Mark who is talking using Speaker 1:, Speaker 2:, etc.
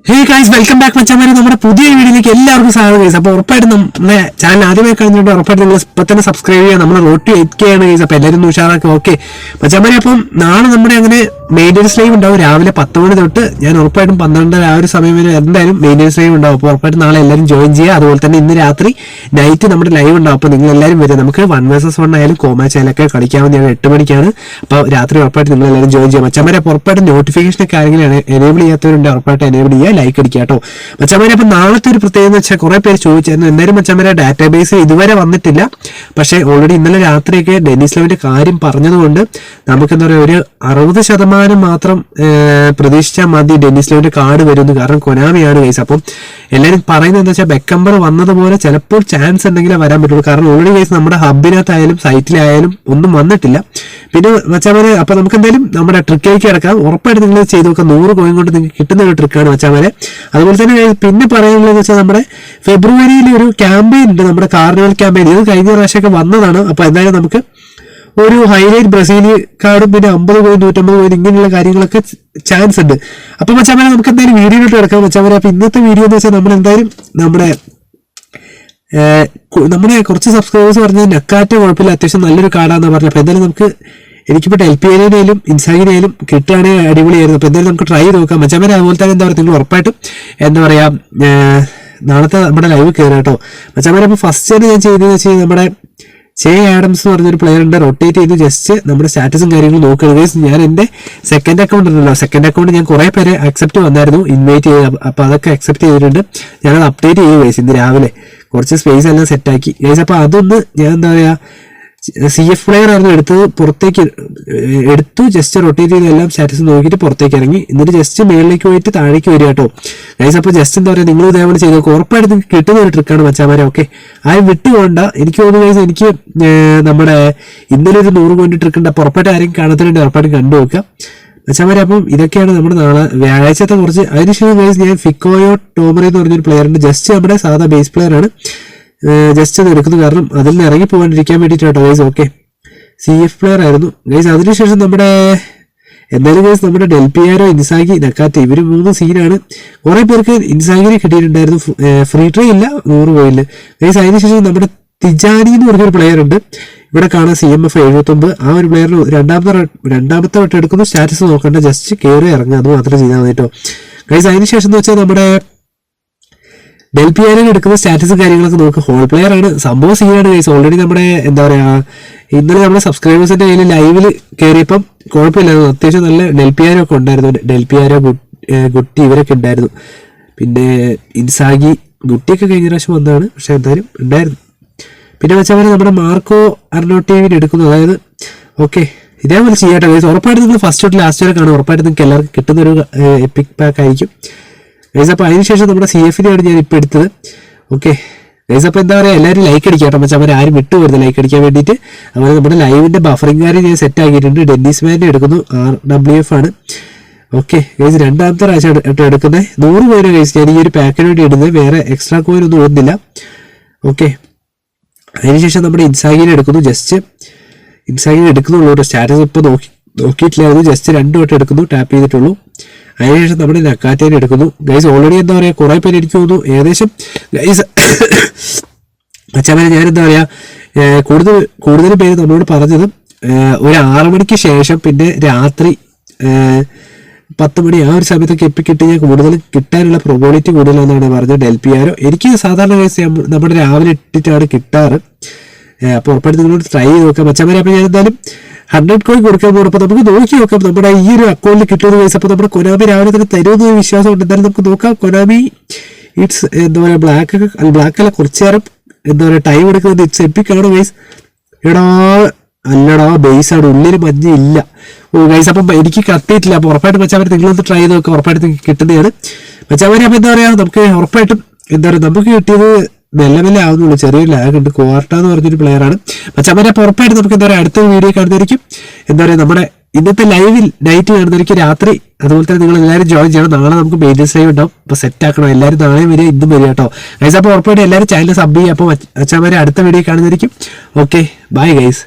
Speaker 1: Hey guys, welcome back മച്ചാമാരെ. നമ്മുടെ പുതിയ വീഡിയോയിലേക്ക് എല്ലാവർക്കും സ്വാഗതം ഗൈസ്. അപ്പോൾ ഉറപ്പായിട്ടും നമ്മുടെ ചാനൽ ആദ്യമായി കാണുന്നുണ്ട് ഉറപ്പായിട്ട് നിങ്ങൾ ഇപ്പം തന്നെ സബ്സ്ക്രൈബ് ചെയ്യുക. നമ്മൾ റോഡ് ടു 8K ആണ് ഗൈസ്. അപ്പോൾ എല്ലാവരും ഉഷാറാക്കുക. ഓക്കെ മച്ചാമാരെ, അപ്പം നാളെ നമ്മുടെ അങ്ങനെ മെയിൻ്റെനൻസ് ലൈവ് ഉണ്ടാവും രാവിലെ 10 മണി തൊട്ട്. ഞാൻ ഉറപ്പായിട്ടും 12 ആ ഒരു സമയം വരെ എന്തായാലും മെയിൻ്റെനൻസ് ലൈവ് ഉണ്ടാവും. അപ്പോൾ ഉറപ്പായിട്ടും നാളെ എല്ലാവരും ജോയിൻ ചെയ്യുക. അതുപോലെ തന്നെ ഇന്ന് രാത്രി നൈറ്റ് നമ്മുടെ ലൈവ് ഉണ്ടാവും. അപ്പോൾ നിങ്ങൾ എല്ലാവരും വരിക. നമുക്ക് 1 vs 1 ആയാലും കോമാച്ച് ആയാലൊക്കെ കളിക്കാവുന്നതാണ്. 8 മണിക്കാണ്. അപ്പോൾ രാത്രി ഉറപ്പായിട്ട് നിങ്ങൾ എല്ലാവരും ജോയിൻ ചെയ്യുക മച്ചാമാരെ. അപ്പോൾ ഉറപ്പായിട്ടും നോട്ടിഫിക്കേഷനൊക്കെ ആരെങ്കിലും എനേബിൾ ചെയ്യാത്തവരുണ്ട് ഉറപ്പായിട്ട് എനേബിൾ ചെയ്യുക, ലൈക്ക് അടിക്കുക കേട്ടോ മച്ചാമാരെ. അപ്പൊ നാളത്തെ ഒരു പ്രത്യേകത എന്ന് വെച്ചാൽ കുറെ പേര് ചോദിച്ചായിരുന്നു. എന്തായാലും മച്ചാമാരെ ഡാറ്റാബേസ് ഇതുവരെ വന്നിട്ടില്ല. പക്ഷേ ഓൾറെഡി ഇന്നലെ രാത്രിയൊക്കെ ഡെന്നിസ് ലെവിന്റെ കാര്യം പറഞ്ഞതുകൊണ്ട് നമുക്ക് എന്താ പറയുക, ഒരു 60% മാത്രം പ്രതീക്ഷിച്ചാൽ മതി ഡെന്നിസ് ലെവിന്റെ കാർഡ് വരുന്നു. കാരണം കൊനാമിയാണ് ഗൈസ്. അപ്പം എല്ലാവരും പറയുന്നത് എന്താ വെച്ചാൽ ബെക്കംബർ വന്നതുപോലെ ചിലപ്പോൾ ചാൻസ് ഉണ്ടെങ്കിലേ വരാൻ പറ്റുള്ളൂ. കാരണം ഓൾറെഡി ഗൈസ് നമ്മുടെ ഹബിനകത്തായാലും സൈറ്റിലായാലും ഒന്നും വന്നിട്ടില്ല. പിന്നെ മച്ചാമാരെ, അപ്പൊ നമുക്ക് എന്തായാലും നമ്മുടെ ട്രിക്കിലേക്ക് കിടക്കാം. ഉറപ്പായിട്ട് നിങ്ങൾ ചെയ്ത് നോക്കാം. 100 കോയിൻ കൊണ്ട് നിങ്ങൾക്ക് കിട്ടുന്ന ഒരു ട്രിക്കാണ് മച്ചാമാരെ. അതുപോലെ തന്നെ പിന്നെ പറയാനുള്ളതെന്ന് വെച്ചാൽ നമ്മുടെ ഫെബ്രുവരിയിൽ ഒരു ക്യാമ്പയിൻ ഉണ്ട്, നമ്മുടെ കാർണിവൽ ക്യാമ്പയിൻ. ഇത് കഴിഞ്ഞ പ്രാവശ്യമൊക്കെ വന്നതാണ്. അപ്പൊ എന്തായാലും നമുക്ക് ഒരു ഹൈലൈറ്റ് ബ്രസീലിയ കാർഡും പിന്നെ 50 കോയിൻ 150 കോയിൻ ഇങ്ങനെയുള്ള കാര്യങ്ങളൊക്കെ ചാൻസ് ഉണ്ട്. അപ്പൊ മച്ചാമാരെ നമുക്ക് എന്തായാലും വീഡിയോയിലോട്ട് കിടക്കാം മച്ചാമാരെ. അപ്പൊ ഇന്നത്തെ വീഡിയോ എന്ന് വെച്ചാൽ നമ്മൾ എന്തായാലും നമ്മുടെ കുറച്ച് സബ്സ്ക്രൈബേഴ്സ് പറഞ്ഞത് നക്കാറ്റ കുഴപ്പമില്ല, അത്യാവശ്യം നല്ലൊരു കാർഡാണെന്ന് പറഞ്ഞു. അപ്പൊ എന്തായാലും നമുക്ക് എനിക്കിപ്പോൾ LPL-നും ഇൻസാഗിനായാലും കിട്ടുകയാണെങ്കിൽ അടിപൊളിയായിരുന്നു. അപ്പോൾ എന്തായാലും നമുക്ക് ട്രൈ ചെയ്ത് നോക്കാം മച്ചാമാരെ. അതുപോലെ തന്നെ എന്താ പറയുക, നിങ്ങൾ ഉറപ്പായിട്ടും എന്താ പറയുക നാളത്തെ നമ്മുടെ ലൈവ് കയറുക കേട്ടോ മച്ചാമാരെ. അപ്പോൾ ഫസ്റ്റ് തന്നെ ഞാൻ ചെയ്തതെന്ന് വെച്ച് കഴിഞ്ഞാൽ നമ്മുടെ ചേ ആഡംസ് എന്ന് പറഞ്ഞൊരു പ്ലെയർ ഉണ്ട്. റൊട്ടേറ്റ് ചെയ്ത് ജസ്റ്റ് നമ്മുടെ സ്റ്റാറ്റസും കാര്യങ്ങളും നോക്കുക. ഞാൻ എൻ്റെ സെക്കൻഡ് അക്കൗണ്ട് ഉണ്ടല്ലോ, സെക്കൻഡ് അക്കൗണ്ട് ഞാൻ കുറേ പേരെ അക്സെപ്റ്റ് വന്നായിരുന്നു, ഇൻവൈറ്റ് ചെയ്ത്. അപ്പോൾ അതൊക്കെ അക്സെപ്റ്റ് ചെയ്തിട്ടുണ്ട്. ഞാനത് അപ്ഡേറ്റ് ചെയ്യും ഗൈസ്. ഇന്ന് രാവിലെ കുറച്ച് സ്പേസ് എല്ലാം സെറ്റാക്കി ഗൈസ്. അപ്പോൾ അതൊന്ന് ഞാൻ എന്താ പറയുക CF പ്ലെയർ ആയിരുന്നു എടുത്തത്, പുറത്തേക്ക് എടുത്തു. ജസ്റ്റ് റൊട്ടേറ്റ് ചെയ്ത് എല്ലാം സ്റ്റാറ്റസ് നോക്കിയിട്ട് പുറത്തേക്ക് ഇറങ്ങി. എന്നിട്ട് ജസ്റ്റ് മേളിലേക്ക് പോയിട്ട് താഴേക്ക് വരിക കേട്ടോ ഗൈസ്. അപ്പോൾ ജസ്റ്റ് എന്താ പറയുക, നിങ്ങൾ ഇതേപോലെ ചെയ്ത് നോക്കുക. ഉറപ്പായിട്ട് നിങ്ങൾക്ക് കിട്ടുന്ന ഒരു ട്രിക്കാണ് മച്ചാമാരെ. ഓക്കെ, ആരും വിട്ടുപോകണ്ട. എനിക്ക് തോന്നുന്നു ഗൈസ്, എനിക്ക് നമ്മുടെ ഇന്നലെ ഒരു 100 കോയിൻ ട്രിക്ക് ഉണ്ട്. അപ്പോൾ ഉറപ്പായിട്ട് ആരെയും കാണത്തിലുണ്ട് ഉറപ്പായിട്ട് കണ്ടു നോക്കുക മച്ചാമാരെ. അപ്പം ഇതൊക്കെയാണ് നമ്മുടെ നാളെ വ്യാഴാഴ്ചത്തെ കുറച്ച്. അതിനുശേഷം ഗൈസ് ഞാൻ ഫിക്കോയോ ടോമറി എന്ന് പറഞ്ഞൊരു പ്ലെയർ ഉണ്ട്. ജസ്റ്റ് നമ്മുടെ സാധാ ബേസ് പ്ലെയർ ആണ്. ജസ്റ്റ് അത് എടുക്കുന്നു, കാരണം അതിൽ നിന്ന് ഇറങ്ങി പോകാണ്ടിരിക്കാൻ വേണ്ടിയിട്ടാട്ടോ ഗൈസ്. ഓക്കെ, CF പ്ലെയർ ആയിരുന്നു ഗൈസ്. അതിനുശേഷം നമ്മുടെ എന്തായാലും ഗൈസ് നമ്മുടെ ഡെൽപിയാരോ, ഇൻസാഗി, നക്കാറ്റ് ഇവർ 3 സീനാണ്. കുറെ പേർക്ക് ഇൻസാഗിനെ കിട്ടിയിട്ടുണ്ടായിരുന്നു. ഫ്രീ ട്രൈ ഇല്ല 100 കോയില് ഗൈസ്. അതിനുശേഷം നമ്മുടെ തിജാനി എന്ന് പറഞ്ഞൊരു പ്ലെയർ ഉണ്ട്. ഇവിടെ കാണാൻ CMF 79. ആ ഒരു പ്ലെയറിന് രണ്ടാമത്തെ വട്ടം എടുക്കുന്നു. സ്റ്റാറ്റസ് നോക്കണ്ട, ജസ്റ്റ് കയറി ഇറങ്ങുക, അത് മാത്രം ചെയ്താൽ മതി കേട്ടോ ഗൈസ്. അതിനുശേഷം എന്ന് വെച്ചാൽ നമ്മുടെ ഡെൽപിയാരോ എടുക്കുന്ന സ്റ്റാറ്റസും കാര്യങ്ങളൊക്കെ നോക്കുക. ഹോൾ പ്ലെയർ ആണ്, സംഭവം സീനാണ് ഗൈസ്. ഓൾറെഡി നമ്മുടെ എന്താ പറയുക, ഇന്നലെ നമ്മുടെ സബ്സ്ക്രൈബേഴ്സിന്റെ കയ്യിൽ ലൈവിൽ കയറിയപ്പം കുഴപ്പമില്ലായിരുന്നു. അത്യാവശ്യം നല്ല ഡെൽപിയാരോ ഒക്കെ ഉണ്ടായിരുന്നു. ഡെൽപിയാരോ, ഗുട്ടി ഇവരൊക്കെ ഉണ്ടായിരുന്നു. പിന്നെ ഇൻസാഗി, ഗുട്ടിയൊക്കെ കഴിഞ്ഞ പ്രാവശ്യം വന്നതാണ്, പക്ഷെ എന്തായാലും ഉണ്ടായിരുന്നു. പിന്നെ വെച്ചാൽ നമ്മുടെ മാർക്കോ അർണോട്ടേവിന് എടുക്കുന്നു. അതായത് ഓക്കെ, ഇതേപോലെ ചെയ്യാട്ടോ ഗൈസ്. ഉറപ്പായിട്ട് നിങ്ങൾ ഫസ്റ്റ് തൊട്ട് ലാസ്റ്റ് വരെ കാണും. ഉറപ്പായിട്ട് നിങ്ങൾക്ക് എല്ലാവർക്കും കിട്ടുന്ന ഒരു എപ്പിക് പാക്ക് ആയിരിക്കും ഗൈസ്. അപ്പോൾ അതിനുശേഷം നമ്മുടെ CF-നെയാണ് ഞാൻ ഇപ്പോൾ എടുത്തത്. ഓക്കെ ഗൈസ്, അപ്പോൾ എന്താ പറയുക, എല്ലാവരും ലൈക്ക് അടിക്കാം കേട്ടോ മച്ചാമാരെ. ആരും വിട്ടുപോരുത് ലൈക്ക് അടിക്കാൻ വേണ്ടിയിട്ട്. അതുപോലെ നമ്മുടെ ലൈവിൻ്റെ ബഫറിംഗ് കാര്യം ഞാൻ സെറ്റ് ആക്കിയിട്ടുണ്ട്. ഡെന്നിസ് മാൻ്റെ എടുക്കുന്നു, RWF ആണ്. ഓക്കെ ഗൈസ്, രണ്ടാമത്തെ പ്രാവശ്യം എടുക്കുന്നത് 100 കോയിൻ ഗൈസ്. ഞാൻ ഈ ഒരു പാക്കിന് വേണ്ടി ഇടുന്നത്, വേറെ എക്സ്ട്രാ കോയിൻ ഒന്നും ഇടുന്നില്ല. ഓക്കെ, അതിനുശേഷം നമ്മുടെ ഇൻസാഗിനെ എടുക്കുന്നു. ജസ്റ്റ് ഇൻസാഗിനെ എടുക്കുന്നുള്ളൂ. സ്റ്റാറ്റസ് ഇപ്പോൾ നോക്കിയിട്ടില്ലായിരുന്നു. ജസ്റ്റ് 2 വട്ടം എടുക്കുന്നു, ടാപ്പ് ചെയ്തിട്ടുള്ളൂ. അതിനുശേഷം നമ്മുടെ നക്കാറ്റേനെ എടുക്കുന്നു ഗൈസ്. ഓൾറെഡി എന്താ പറയുക, കുറെ പേര് എനിക്ക് തോന്നുന്നു ഏകദേശം ഗൈസ് മച്ചാമാരെ, ഞാൻ എന്താ പറയുക, കൂടുതൽ പേര് നമ്മളോട് പറഞ്ഞത് ഒരു 6 മണിക്ക് ശേഷം പിന്നെ രാത്രി 10 മണി ആ ഒരു സമയത്തൊക്കെ എപ്പിക്കിട്ട് ഞാൻ കൂടുതലും കിട്ടാനുള്ള പ്രോബിലിറ്റി കൂടുതലാണെന്നാണ് പറഞ്ഞത് ഡെൽപിയാരോ. എനിക്ക് സാധാരണ കേസ് നമ്മുടെ രാവിലെ ഇട്ടിട്ടാണ് കിട്ടാറ്. അപ്പോൾ ഉറപ്പായിട്ട് നിങ്ങളോട് ട്രൈ ചെയ്ത് നോക്കാം മച്ചാമാരെ. അപ്പോൾ ഞാൻ എന്തായാലും 100 കോയിൻ കൊടുക്കാൻ പോകും. അപ്പോൾ നമുക്ക് നോക്കി നോക്കാം നമ്മുടെ ഈ ഒരു അക്കൗണ്ടിൽ കിട്ടുന്ന പൈസ. അപ്പോൾ നമ്മുടെ കൊനാമി രാവിലെ തന്നെ തരുമെന്ന് വിശ്വാസമുണ്ട്. എന്തായാലും നമുക്ക് നോക്കാം. കൊനാമി ഇറ്റ്സ് എന്താ പറയുക, ബ്ലാക്കല്ല കുറച്ച് നേരം എന്താ പറയുക ടൈം എടുക്കുന്നത്. ഇറ്റ്സ് എപ്പിക് ആണ് ഗൈസ്. എടാ അല്ലടാ, ബേസ് ആണ്, ഉള്ളിൽ മഞ്ഞ ഇല്ല. ഓ ഗൈസ്, അപ്പം എനിക്ക് കത്തിയിട്ടില്ല. അപ്പോൾ ഉറപ്പായിട്ട് മച്ചാമാരെ നിങ്ങളൊന്ന് ട്രൈ ചെയ്ത് നോക്കാം. ഉറപ്പായിട്ട് നിങ്ങൾക്ക് കിട്ടുന്നതാണ് മച്ചാമാരെ. അപ്പോൾ എന്താ പറയുക, നമുക്ക് ഉറപ്പായിട്ടും എന്താ പറയുക, നമുക്ക് കിട്ടിയത് മെല്ലെ ആവുന്നുള്ളൂ. ചെറിയൊരു ലാഗ് ഉണ്ട്. കോർട്ട എന്ന് പറഞ്ഞൊരു പ്ലെയർ ആണ് മച്ചാമാരെ. അപ്പോൾ ഉറപ്പായിട്ട് നമുക്ക് എന്താ പറയുക അടുത്ത വീഡിയോ കാണുന്നതായിരിക്കും. എന്താ പറയുക, നമ്മുടെ ഇന്നത്തെ ലൈവിൽ നൈറ്റ് കാണുന്നതായിരിക്കും രാത്രി. അതുപോലെ തന്നെ നിങ്ങൾ എല്ലാവരും ജോയിൻ ചെയ്യണം. നാളെ നമുക്ക് മെയിൻ്റെനൻസ് ലൈവ് ഉണ്ടാവും. അപ്പോൾ സെറ്റ് ആക്കണം എല്ലാവരും. നാളെയും വരിക, ഇന്നും വരിക കേട്ടോ ഗൈസ്. അപ്പോൾ ഉറപ്പായിട്ട് എല്ലാവരും ചാനൽ സബ് ചെയ്യുക. അപ്പോൾ മച്ചാമാരെ അടുത്ത വീഡിയോ കാണുന്നതായിരിക്കും. Okay, bye guys.